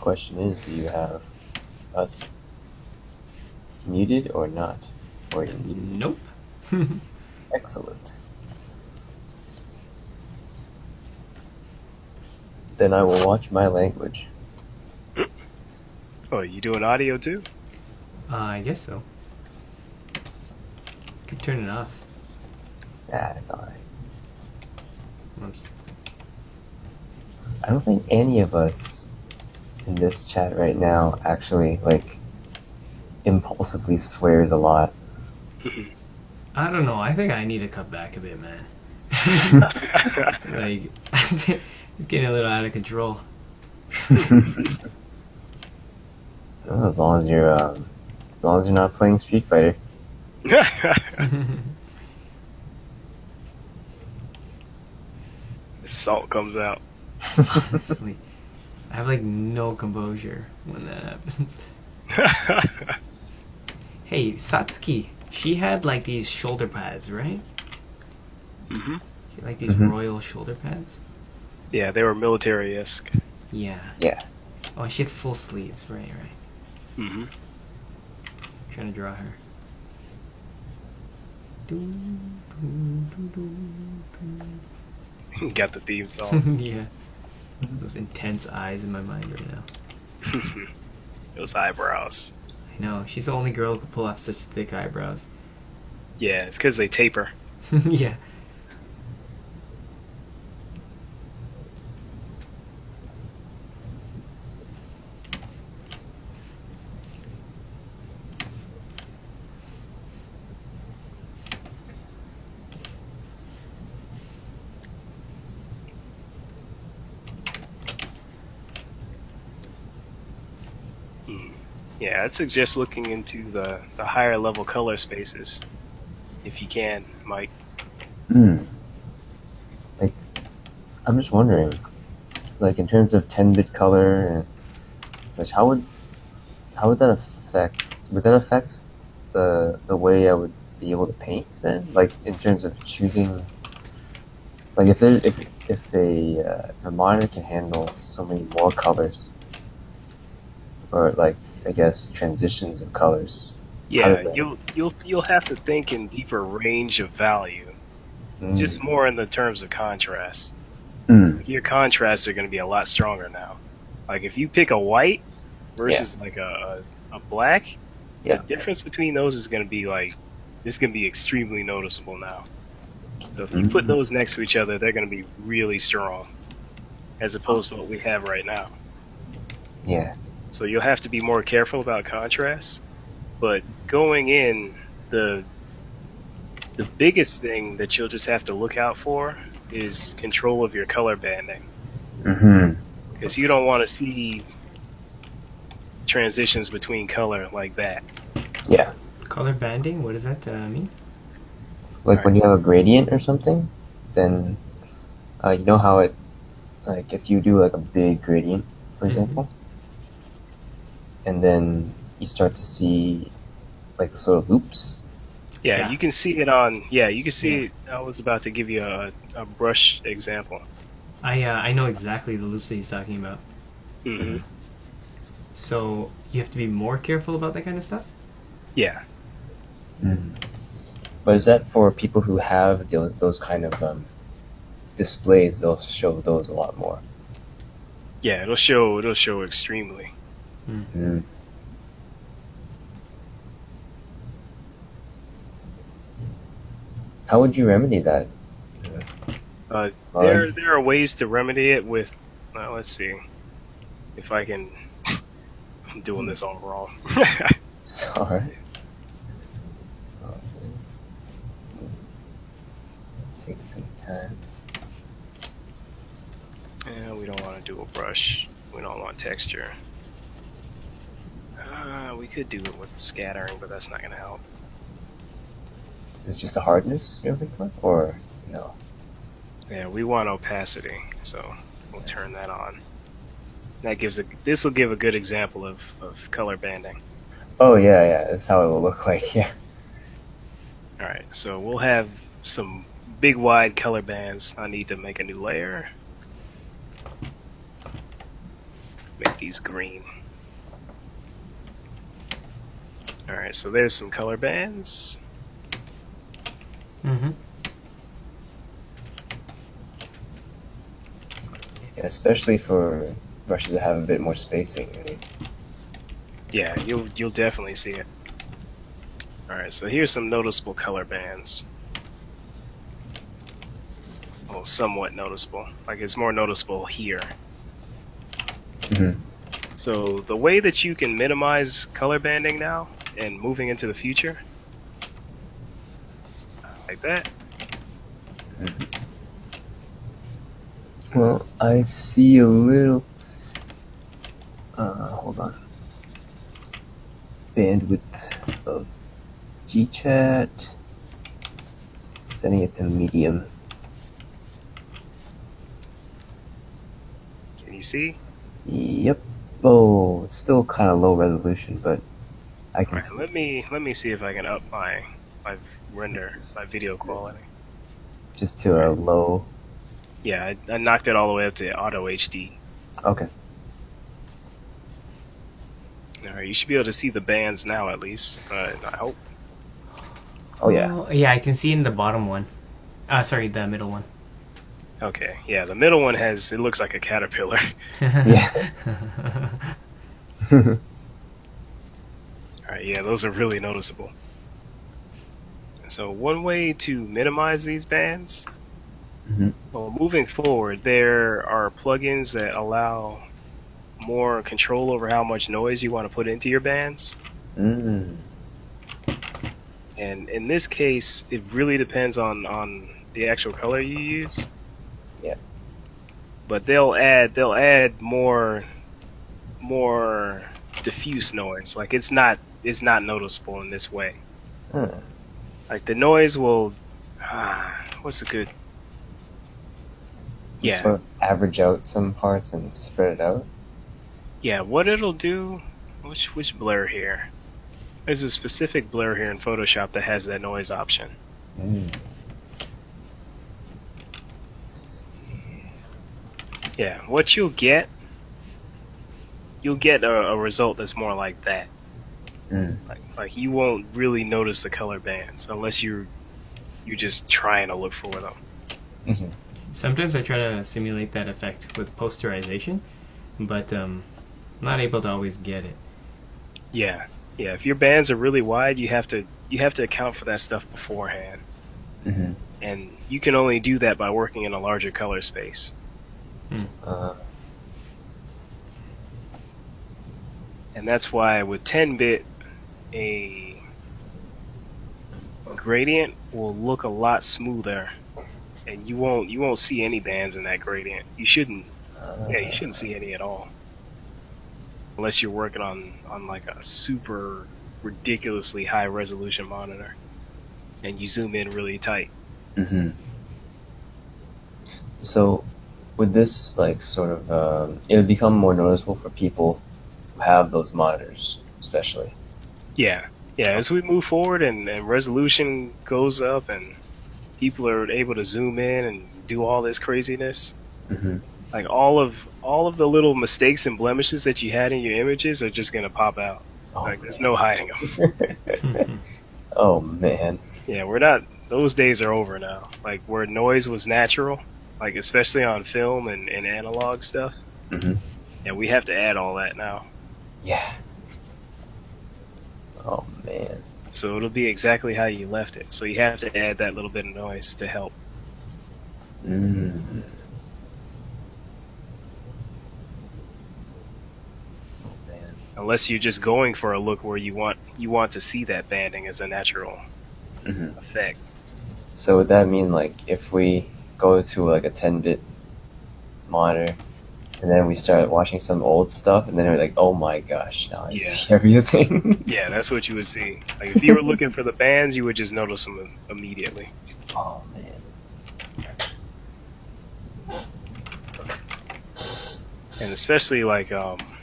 question is, do you have us muted or not? Or Nope. Excellent. Then I will watch my language. Oh, you doing audio too? I guess so. Could turn it off. Ah, it's alright. Oops. I don't think any of us in this chat right now actually, like, impulsively swears a lot. I don't know. I think I need to cut back a bit, man. Like, it's getting a little out of control. Well, as long as you're not playing Street Fighter. The salt comes out. Honestly, I have like no composure when that happens. Hey, Satsuki, she had like these shoulder pads, right? Mm-hmm. She had, like these royal shoulder pads. Yeah, they were military-esque. Yeah. Yeah. Oh, she had full sleeves, right. Mm-hmm. Trying to draw her. Got the theme song. Yeah. Those intense eyes in my mind right now. Those eyebrows. I know, she's the only girl who could pull off such thick eyebrows. Yeah, it's because they taper. Yeah. Yeah, I'd suggest looking into the higher level color spaces, if you can, Mike. Like, I'm just wondering, like, in terms of 10-bit color and such, how would that affect? Would that affect the way I would be able to paint then? Like, in terms of choosing, like, if a monitor can handle so many more colors, or like, I guess, transitions of colors. Yeah, you'll have to think in deeper range of value. Just more in the terms of contrast. Your contrasts are going to be a lot stronger now. Like if you pick a white versus like a black, the difference between those is going to be like, it's going to be extremely noticeable now. So if you put those next to each other, they're going to be really strong, as opposed to what we have right now. Yeah. So you'll have to be more careful about contrast. But going in, the biggest thing that you'll just have to look out for is control of your color banding. Because you don't want to see transitions between color like that. Yeah. Color banding? What does that mean? Like when you have a gradient or something, then you know how it, like if you do like a big gradient, for example, and then you start to see like sort of loops. Yeah, you can see it on. Yeah, you can see it. I was about to give you a brush example. I know exactly the loops that he's talking about. So you have to be more careful about that kind of stuff? Yeah. But is that for people who have those kind of displays? They'll show those a lot more. Yeah, it'll show extremely. How would you remedy that? There are ways to remedy it with. Let's see if I can. I'm doing this all wrong. Sorry. Take some time. Yeah, we don't want to do a brush. We don't want texture. We could do it with scattering, but that's not going to help. Is it just a hardness you're looking for, or no? Yeah, we want opacity, so we'll turn that on. This will give a good example of color banding. Oh yeah, that's how it will look like. Yeah. All right, so we'll have some big wide color bands. I need to make a new layer. make these green. Alright, so there's some color bands. Mm-hmm. Yeah, especially for brushes that have a bit more spacing, right? Yeah, you'll definitely see it. Alright, so here's some noticeable color bands. Well, somewhat noticeable. Like, it's more noticeable here. Mm-hmm. So, the way that you can minimize color banding now, and moving into the future, like that. Mm-hmm. Well, I see a little... hold on. Bandwidth of GChat. Setting it to medium. Can you see? Yep. Oh, it's still kind of low resolution, but I can Alright, let me see if I can up my render, my video quality. just to a low. Yeah, I knocked it all the way up to auto HD. Okay. Alright, you should be able to see the bands now at least. I hope. Oh yeah. Yeah, I can see in the bottom one. Sorry, the middle one. Okay, yeah, the middle one it looks like a caterpillar. Yeah. Alright, yeah, those are really noticeable. So one way to minimize these bands, Mm-hmm. well, moving forward, there are plugins that allow more control over how much noise you want to put into your bands. Mm. And in this case, it really depends on the actual color you use. Yeah. But they'll add more diffuse noise. Like it's not noticeable in this way. Mm. Like the noise will what's a good Just sort of average out some parts and spread it out. Yeah, what it'll do, which blur here? There's a specific blur here in Photoshop that has that noise option. Mm. Yeah, what you'll get a result that's more like that. Mm. Like you won't really notice the color bands unless you're just trying to look for them. Mm-hmm. Sometimes I try to simulate that effect with posterization, but not able to always get it. Yeah. If your bands are really wide, you have to account for that stuff beforehand. Mm-hmm. And you can only do that by working in a larger color space. And that's why with 10-bit, a gradient will look a lot smoother, and you won't see any bands in that gradient. You shouldn't see any at all, unless you're working on like a super ridiculously high resolution monitor, and you zoom in really tight. Mm-hmm. So, would this like sort of it would become more noticeable for people who have those monitors, especially? Yeah. As we move forward and resolution goes up and people are able to zoom in and do all this craziness, Mm-hmm. like all of the little mistakes and blemishes that you had in your images are just gonna pop out. Like there's no hiding them. Oh man. Yeah, those days are over now. Like where noise was natural, like especially on film and analog stuff. Mm-hmm. Yeah, we have to add all that now. Yeah. Oh man. So it'll be exactly how you left it. So you have to add that little bit of noise to help. Mm. Oh man. Unless you're just going for a look where you want to see that banding as a natural Mm-hmm. effect. So would that mean like if we go to like a 10-bit monitor and then we start watching some old stuff and then we're like, oh my gosh, now I see everything. Yeah, that's what you would see. Like if you were looking for the bands, you would just notice them immediately. Oh man. And especially like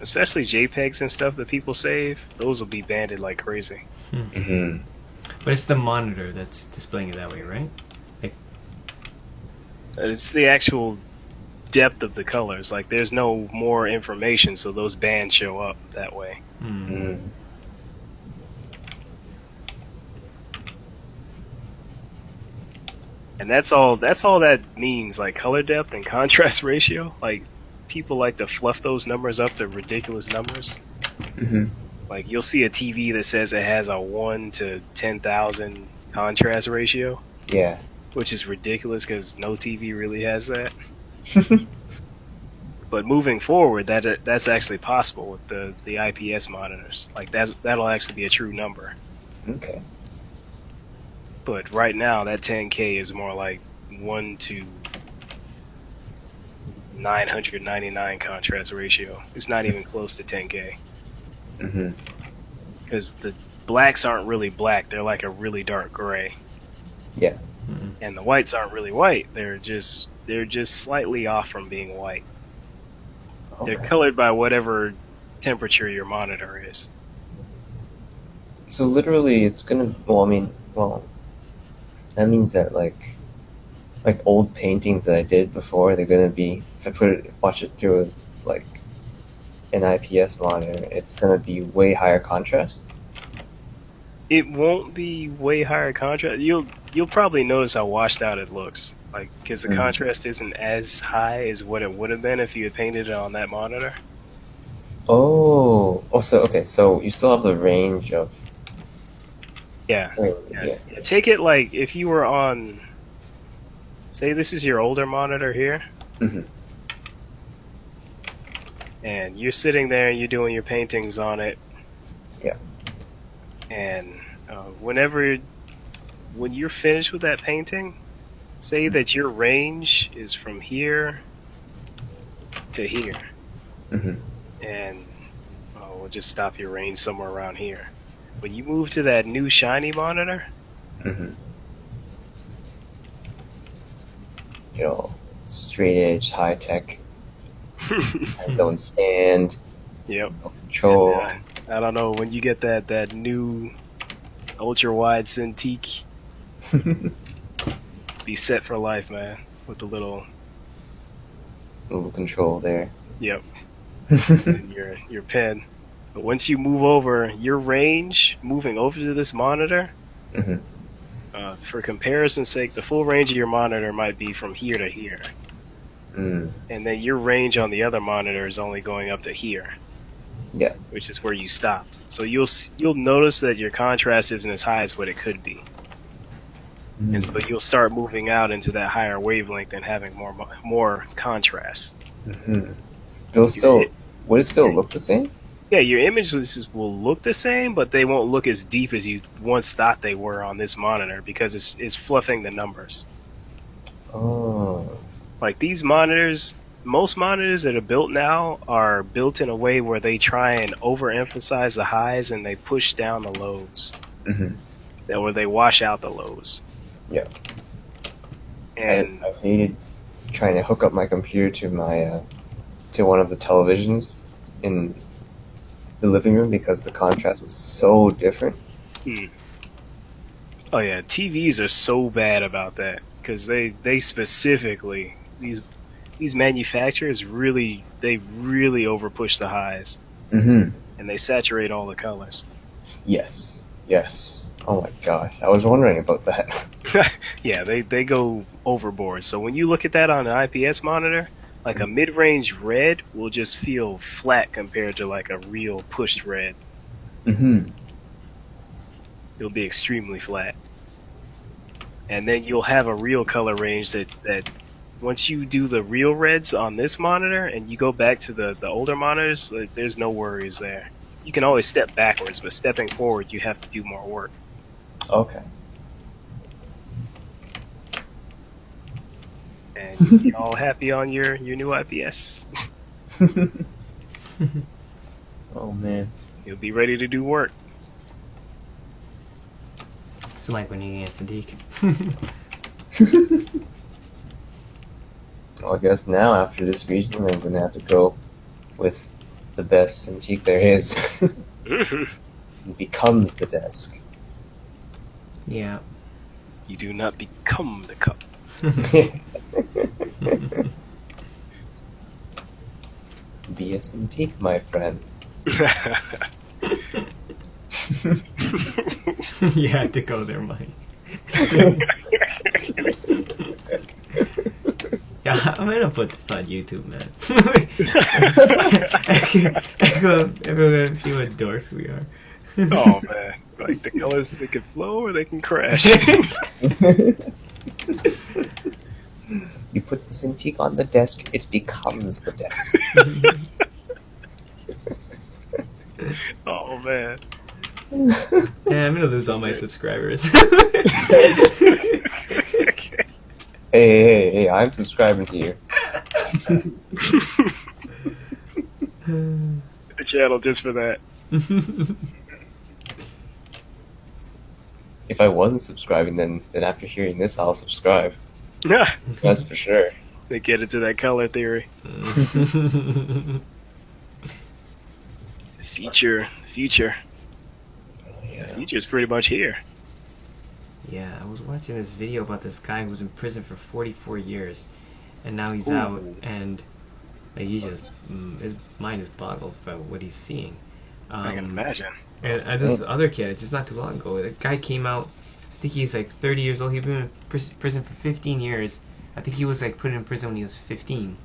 especially JPEGs and stuff that people save, those will be banded like crazy. Mm-hmm. But it's the monitor that's displaying it that way, right? Like, It's the actual depth of the colors. Like there's no more information, so those bands show up that way. And that's all that means, like color depth and contrast ratio. Like people like to fluff those numbers up to ridiculous numbers. Like you'll see a TV that says it has a 1 to 10,000 contrast ratio. Yeah. Which is ridiculous because no TV really has that. But moving forward, that's actually possible with the IPS monitors. Like that'll actually be a true number. Okay. But right now, that 10K is more like 1 to 999 contrast ratio. It's not even close to 10K. Because the blacks aren't really black; they're like a really dark gray. Yeah. And the whites aren't really white; they're just slightly off from being white. Okay. They're colored by whatever temperature your monitor is. So literally, it's gonna. Well, that means that like old paintings that I did before, they're gonna be, if I watch it through like an IPS monitor, it's gonna be way higher contrast. It won't be way higher contrast. You'll probably notice how washed out it looks, like because the contrast isn't as high as what it would have been if you had painted it on that monitor. So you still have the range of. Yeah. Take it like if you were on, say this is your older monitor here, and you're sitting there and you're doing your paintings on it. Yeah. And when you're finished with that painting, say that your range is from here to here, and we'll just stop your range somewhere around here. When you move to that new shiny monitor, straight edge, high tech, has own stand. Yep. Control. And, I don't know, when you get that new ultra wide Cintiq, be set for life, man, with the little control there. Yep. And your pen. But once you move over your range, moving over to this monitor, for comparison's sake, the full range of your monitor might be from here to here. And then your range on the other monitor is only going up to here. Yeah. Which is where you stopped. So you'll notice that your contrast isn't as high as what it could be. And so you'll start moving out into that higher wavelength and having more contrast. Would it still look the same? Yeah, your images will look the same, but they won't look as deep as you once thought they were on this monitor because it's fluffing the numbers. Oh. Like these monitors, most monitors that are built now are built in a way where they try and overemphasize the highs and they push down the lows. Or they wash out the lows. Yeah. And I hated trying to hook up my computer to my to one of the televisions in the living room because the contrast was so different. Oh yeah, TVs are so bad about that because they specifically these manufacturers really overpush the highs. And they saturate all the colors. Yes. Oh my gosh, I was wondering about that. Yeah, they go overboard. So when you look at that on an IPS monitor, like a mid-range red will just feel flat compared to like a real pushed red. It'll be extremely flat. And then you'll have a real color range that once you do the real reds on this monitor and you go back to the older monitors, there's no worries there. You can always step backwards, but stepping forward you have to do more work. Okay. And you'll be all happy on your new IPS. Oh man. You'll be ready to do work. So like when you get Sadiq. Well, I guess now after this region I'm gonna have to go with the best Cintiq there is. It becomes the desk. Yeah. You do not become the cup. Be a Cintiq, my friend. You had to go there, Mike. Yeah, I'm gonna put this on YouTube, man. Everyone gonna see what dorks we are. Oh man, like the colors, they can flow or they can crash. You put the Cintiq on the desk, it becomes the desk. Oh man. Yeah, I'm gonna lose all my subscribers. Hey, I'm subscribing to you. The channel just for that. If I wasn't subscribing, then after hearing this, I'll subscribe. That's for sure. They get into that color theory. Future. Yeah. Future's pretty much here. Yeah, I was watching this video about this guy who was in prison for 44 years, and now he's out, and like, he just his mind is boggled by what he's seeing. I can imagine. And this other kid, just not too long ago, the guy came out. I think he's like 30 years old. He'd been in prison for 15 years. I think he was like put in prison when he was 15,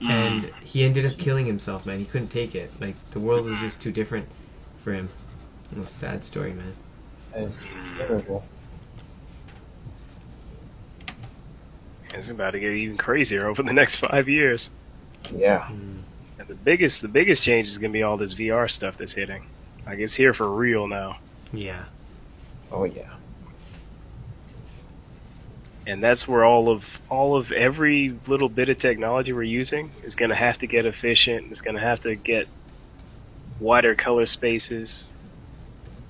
and he ended up killing himself. Man, he couldn't take it. Like the world was just too different for him. It was a sad story, man. That's terrible. It's about to get even crazier over the next 5 years. Yeah. And the biggest change is gonna be all this VR stuff that's hitting. Like it's here for real now. Yeah. Oh yeah. And that's where all of every little bit of technology we're using is gonna have to get efficient. It's gonna have to get wider color spaces.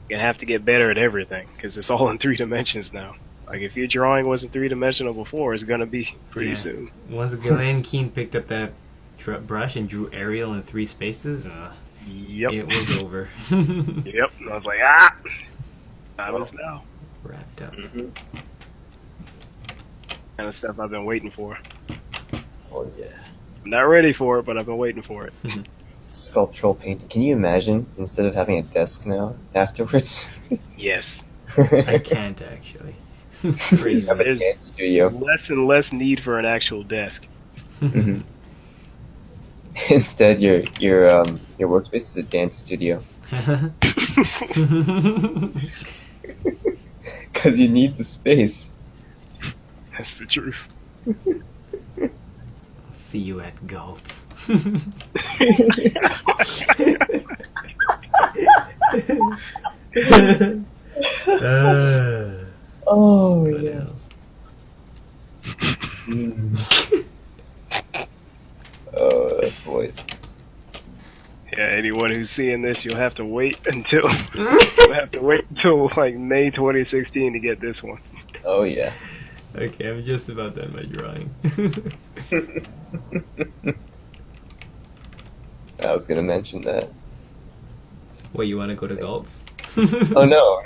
You're gonna have to get better at everything because it's all in 3 dimensions now. Like if your drawing wasn't 3-dimensional before, it's gonna be pretty soon. Once Glenn Keane picked up that brush and drew Ariel in 3 spaces, yep, it was over. Yep, and I was like, time is now. Wrapped up. Kind of stuff I've been waiting for. Oh yeah. I'm not ready for it, but I've been waiting for it. Sculptural painting. Can you imagine instead of having a desk now afterwards? Yes. I can't actually. Crazy. Have a There's dance studio. less and less need for an actual desk. Mhm. Instead, your workspace is a dance studio. Because you need the space. That's the truth. See you at Galt's. Oh What yes. else? Oh, that voice. Yeah, anyone who's seeing this, you'll have to wait until like May 2016 to get this one. Oh yeah. Okay, I'm just about done my drawing. I was gonna mention that. What, you want to go to Galt's? Oh no.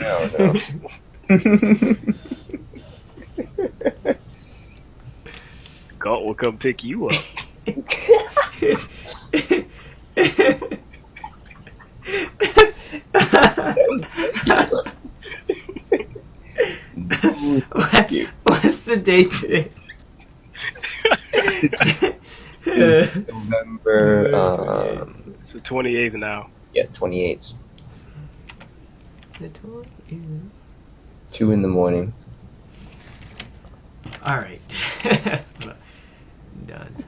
Galt will come pick you up. What's the date today? November. It's the 28th now. Yeah, 28th. The tour is 2 in the morning. alright. Done.